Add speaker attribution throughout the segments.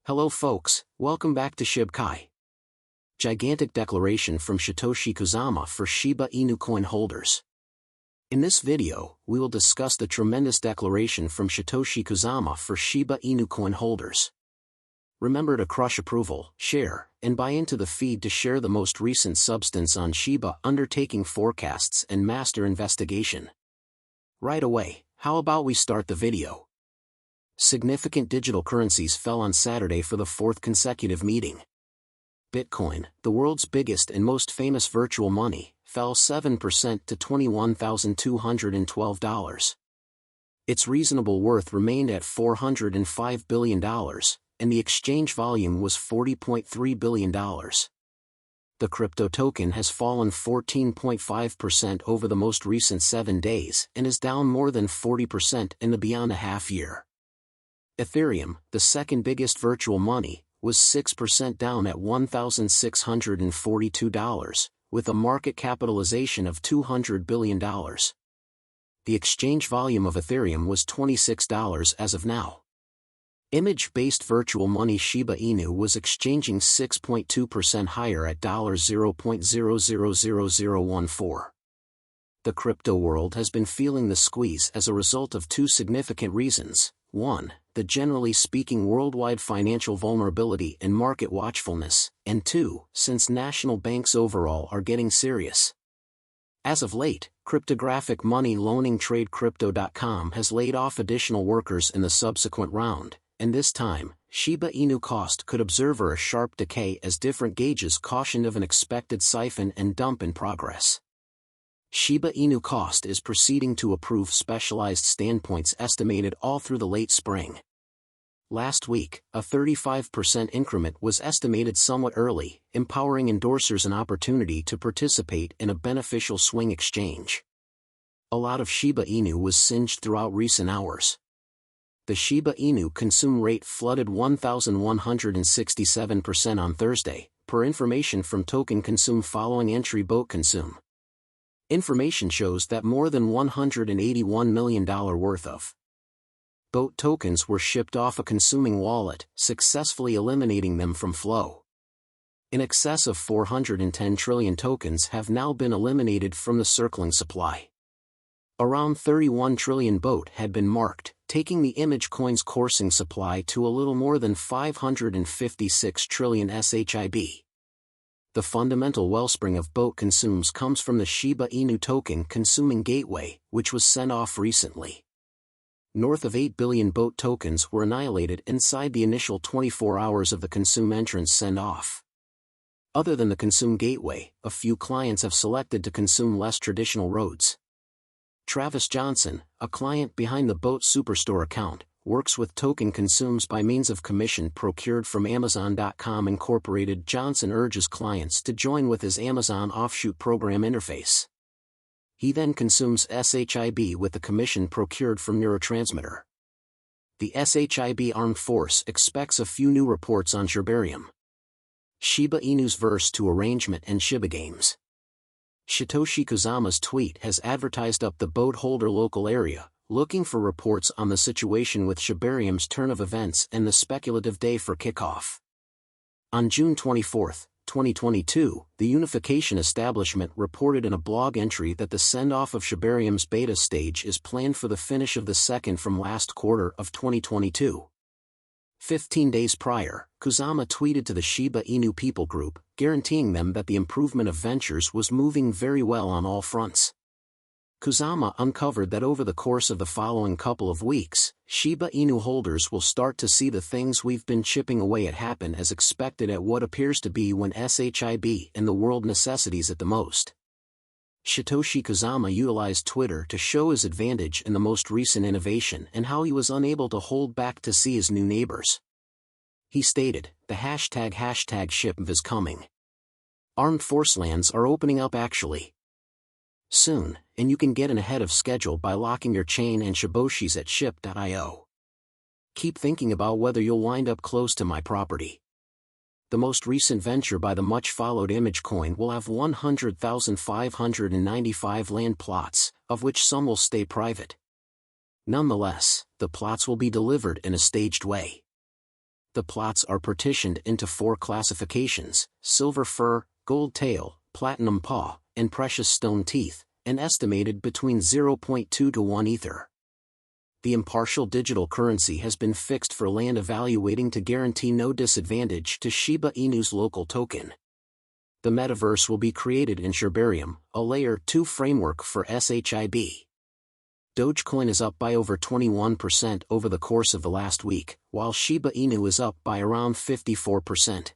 Speaker 1: Hello folks, welcome back to Shib. Gigantic declaration from Satoshi Kusama for Shiba Inu coin holders. In this video, we will discuss the tremendous declaration from Satoshi Kusama for Shiba Inu coin holders. Remember to crush approval, share, and buy into the feed to share the most recent substance on Shiba undertaking forecasts and master investigation. Right away, how about we start the video? Significant digital currencies fell on Saturday for the fourth consecutive meeting. Bitcoin, the world's biggest and most famous virtual money, fell 7% to $21,212. Its reasonable worth remained at $405 billion, and the exchange volume was $40.3 billion. The crypto token has fallen 14.5% over the most recent 7 days and is down more than 40% in the beyond a half year. Ethereum, the second biggest virtual money, was 6% down at $1,642, with a market capitalization of $200 billion. The exchange volume of Ethereum was $26 as of now. Image-based virtual money Shiba Inu was exchanging 6.2% higher at $0.000014. The crypto world has been feeling the squeeze as a result of two significant reasons. 1. The generally speaking worldwide financial vulnerability and market watchfulness, and 2. Since national banks overall are getting serious. As of late, cryptographic money loaning trade Crypto.com has laid off additional workers in the subsequent round, and this time, Shiba Inu cost could observe a sharp decay as different gauges cautioned of an expected siphon and dump in progress. Shiba Inu cost is proceeding to approve specialized standpoints estimated all through the late spring. Last week, a 35% increment was estimated somewhat early, empowering endorsers an opportunity to participate in a beneficial swing exchange. A lot of Shiba Inu was singed throughout recent hours. The Shiba Inu consume rate flooded 1,167% on Thursday, per information from Token Consume following entry Boat Consume. Information shows that more than $181 million worth of BOAT tokens were shipped off a consuming wallet, successfully eliminating them from flow. In excess of 410 trillion tokens have now been eliminated from the circling supply. Around 31 trillion BOAT had been marked, taking the image coin's coursing supply to a little more than 556 trillion SHIB. The fundamental wellspring of BOAT consumes comes from the Shiba Inu token consuming gateway, which was sent off recently. North of 8 billion BOAT tokens were annihilated inside the initial 24 hours of the consume entrance send-off. Other than the consume gateway, a few clients have selected to consume less traditional roads. Travis Johnson, a client behind the BOAT Superstore account, works with Token Consumes by means of commission procured from Amazon.com Incorporated. Johnson urges clients to join with his Amazon offshoot program interface. He then consumes SHIB with the commission procured from Neurotransmitter. The SHIB Armed Force expects a few new reports on Shibarium. Shiba Inu's verse to arrangement and Shiba Games. Satoshi Kusama's tweet has advertised up the BOAT holder local area, looking for reports on the situation with Shibarium's turn of events and the speculative day for kickoff. On June 24, 2022, the Unification Establishment reported in a blog entry that the send-off of Shibarium's beta stage is planned for the finish of the second from last quarter of 2022. 15 days prior, Kusama tweeted to the Shiba Inu people group, guaranteeing them that the improvement of ventures was moving very well on all fronts. Kusama uncovered that over the course of the following couple of weeks, Shiba Inu holders will start to see the things we've been chipping away at happen as expected at what appears to be when SHIB and the world necessities it the most. Satoshi Kusama utilized Twitter to show his advantage in the most recent innovation and how he was unable to hold back to see his new neighbors. He stated, "The hashtag ship is coming. Armed force lands are opening up actually. Soon, and you can get in ahead of schedule by locking your chain and Shiboshis at ship.io. Keep thinking about whether you'll wind up close to my property." The most recent venture by the much-followed image coin will have 100,595 land plots, of which some will stay private. Nonetheless, the plots will be delivered in a staged way. The plots are partitioned into 4 classifications: silver fur, gold tail, platinum paw, and precious stone teeth, and estimated between 0.2 to 1 Ether. The impartial digital currency has been fixed for land evaluating to guarantee no disadvantage to Shiba Inu's local token. The metaverse will be created in Shibarium, a Layer 2 framework for SHIB. Dogecoin is up by over 21% over the course of the last week, while Shiba Inu is up by around 54%.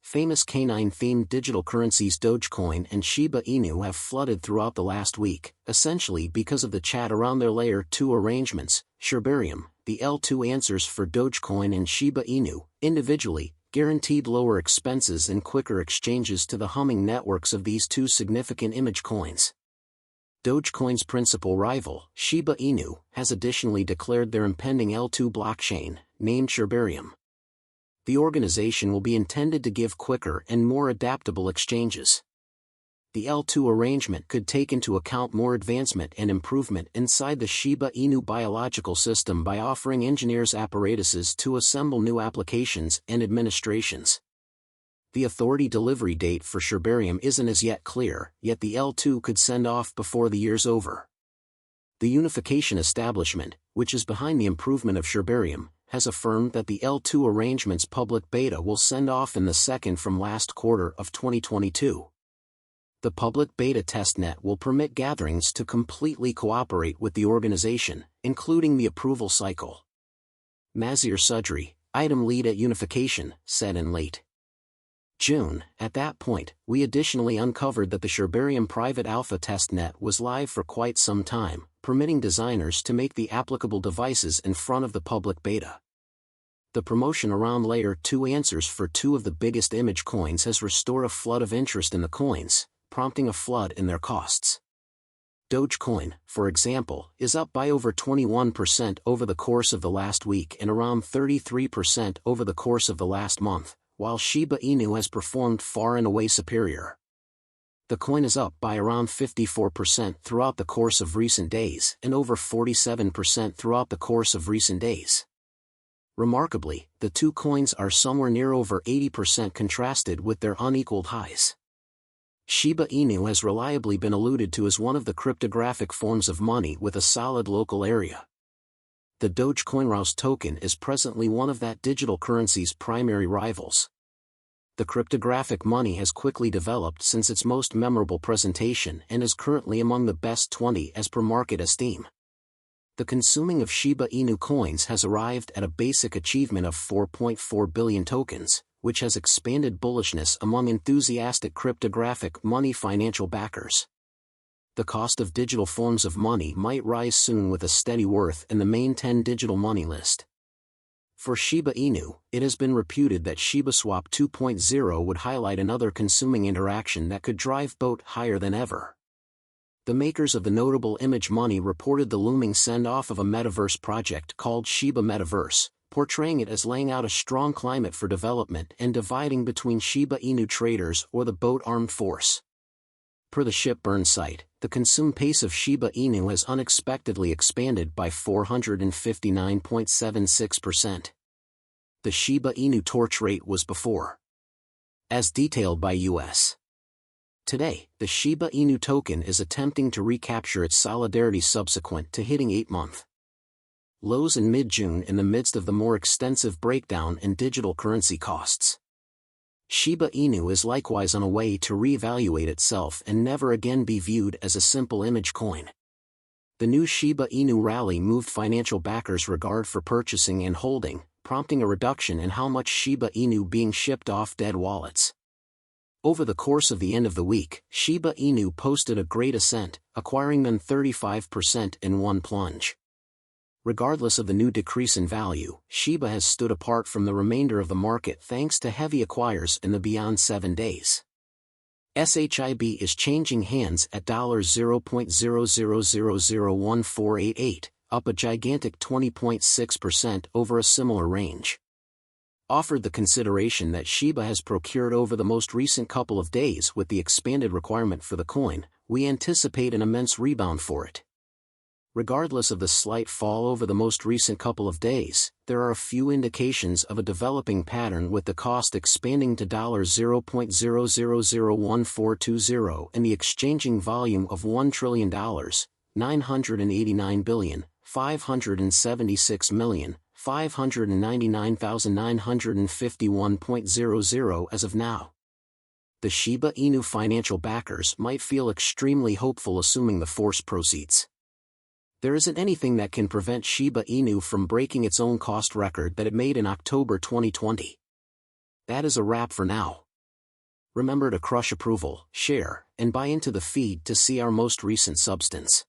Speaker 1: Famous canine-themed digital currencies Dogecoin and Shiba Inu have flooded throughout the last week, essentially because of the chat around their Layer 2 arrangements. Shibarium, the L2 answers for Dogecoin and Shiba Inu, individually, guaranteed lower expenses and quicker exchanges to the humming networks of these 2 significant image coins. Dogecoin's principal rival, Shiba Inu, has additionally declared their impending L2 blockchain, named Shibarium. The organization will be intended to give quicker and more adaptable exchanges. The L2 arrangement could take into account more advancement and improvement inside the Shiba Inu biological system by offering engineers apparatuses to assemble new applications and administrations. The authority delivery date for Shibarium isn't as yet clear, yet the L2 could send off before the year's over. The unification establishment, which is behind the improvement of Shibarium, has affirmed that the L2 arrangement's public beta will send off in the second from last quarter of 2022. The public beta testnet will permit gatherings to completely cooperate with the organization, including the approval cycle. Mazir Sudri, item lead at Unification, said in late June. At that point, we additionally uncovered that the Shibarium private alpha testnet was live for quite some time, permitting designers to make the applicable devices in front of the public beta. The promotion around Layer 2 answers for 2 of the biggest image coins has restored a flood of interest in the coins, prompting a flood in their costs. Dogecoin, for example, is up by over 21% over the course of the last week and around 33% over the course of the last month, while Shiba Inu has performed far and away superior. The coin is up by around 54% throughout the course of recent days and over 47% throughout the course of recent days. Remarkably, the 2 coins are somewhere near over 80% contrasted with their unequaled highs. Shiba Inu has reliably been alluded to as one of the cryptographic forms of money with a solid local area. The Dogecoin Rouse token is presently one of that digital currency's primary rivals. The cryptographic money has quickly developed since its most memorable presentation and is currently among the best 20 as per market esteem. The consuming of Shiba Inu coins has arrived at a basic achievement of 4.4 billion tokens, which has expanded bullishness among enthusiastic cryptographic money financial backers. The cost of digital forms of money might rise soon with a steady worth in the main 10 digital money list. For Shiba Inu, it has been reputed that shibaswap 2.0 would highlight another consuming interaction that could drive BOT higher than ever. The makers of the notable image money reported the looming send-off of a metaverse project called Shiba Metaverse, portraying it as laying out a strong climate for development and dividing between Shiba Inu traders or the BOT armed force. Per the Shipburn site, the consume pace of Shiba Inu has unexpectedly expanded by 459.76%. The Shiba Inu torch rate was before. As detailed by U.S. Today, the Shiba Inu token is attempting to recapture its solidarity subsequent to hitting 8-month lows in mid-June in the midst of the more extensive breakdown in digital currency costs. Shiba Inu is likewise on a way to reevaluate itself and never again be viewed as a simple image coin. The new Shiba Inu rally moved financial backers' regard for purchasing and holding, prompting a reduction in how much Shiba Inu being shipped off dead wallets. Over the course of the end of the week, Shiba Inu posted a great ascent, acquiring them 35% in one plunge. Regardless of the new decrease in value, Shiba has stood apart from the remainder of the market thanks to heavy acquires in the beyond 7 days. SHIB is changing hands at $0.00001488, up a gigantic 20.6% over a similar range. Offered the consideration that Shiba has procured over the most recent couple of days with the expanded requirement for the coin, we anticipate an immense rebound for it. Regardless of the slight fall over the most recent couple of days, there are a few indications of a developing pattern, with the cost expanding to $0.00011420 and the exchanging volume of $1 trillion, 989,576,599,951.00 as of now. The Shiba Inu financial backers might feel extremely hopeful, assuming the force proceeds. There isn't anything that can prevent Shiba Inu from breaking its own cost record that it made in October 2020. That is a wrap for now. Remember to crush approval, share, and buy into the feed to see our most recent substance.